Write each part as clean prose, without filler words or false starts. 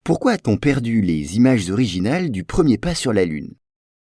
Pourquoi a-t-on perdu les images originales du premier pas sur la Lune?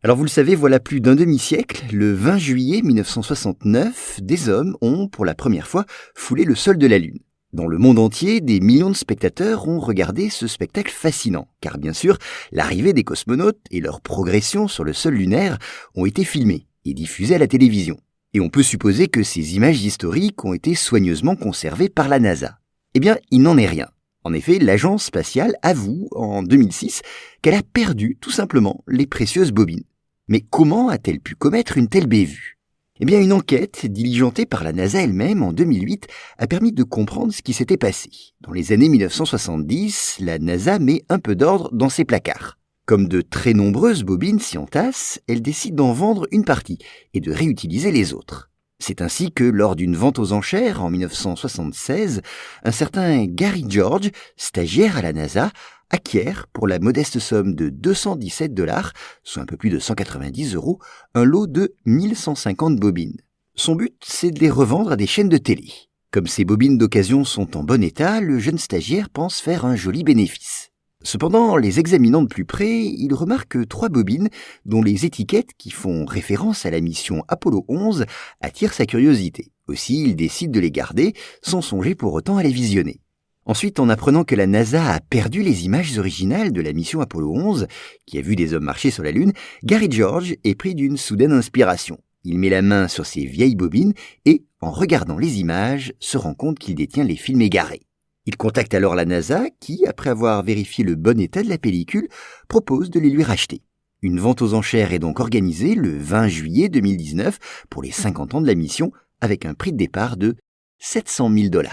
Alors vous le savez, voilà plus d'un demi-siècle, le 20 juillet 1969, des hommes ont, pour la première fois, foulé le sol de la Lune. Dans le monde entier, des millions de spectateurs ont regardé ce spectacle fascinant, car bien sûr, l'arrivée des cosmonautes et leur progression sur le sol lunaire ont été filmées et diffusées à la télévision. Et on peut supposer que ces images historiques ont été soigneusement conservées par la NASA. Eh bien, il n'en est rien. En effet, l'agence spatiale avoue, en 2006, qu'elle a perdu tout simplement les précieuses bobines. Mais comment a-t-elle pu commettre une telle bévue? Eh bien, une enquête diligentée par la NASA elle-même en 2008 a permis de comprendre ce qui s'était passé. Dans les années 1970, la NASA met un peu d'ordre dans ses placards. Comme de très nombreuses bobines s'y entassent, elle décide d'en vendre une partie et de réutiliser les autres. C'est ainsi que, lors d'une vente aux enchères en 1976, un certain Gary George, stagiaire à la NASA, acquiert, pour la modeste somme de $217, soit un peu plus de 190 €, un lot de 1150 bobines. Son but, c'est de les revendre à des chaînes de télé. Comme ces bobines d'occasion sont en bon état, le jeune stagiaire pense faire un joli bénéfice. Cependant, les examinant de plus près, il remarque 3 bobines dont les étiquettes qui font référence à la mission Apollo 11 attirent sa curiosité. Aussi, il décide de les garder sans songer pour autant à les visionner. Ensuite, en apprenant que la NASA a perdu les images originales de la mission Apollo 11, qui a vu des hommes marcher sur la Lune, Gary George est pris d'une soudaine inspiration. Il met la main sur ses vieilles bobines et, en regardant les images, se rend compte qu'il détient les films égarés. Il contacte alors la NASA qui, après avoir vérifié le bon état de la pellicule, propose de les lui racheter. Une vente aux enchères est donc organisée le 20 juillet 2019 pour les 50 ans de la mission avec un prix de départ de $700 000.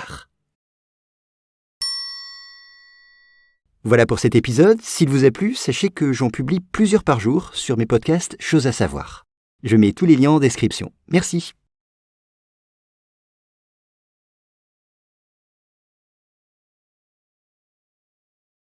Voilà pour cet épisode. S'il vous a plu, sachez que j'en publie plusieurs par jour sur mes podcasts Choses à savoir. Je mets tous les liens en description. Merci.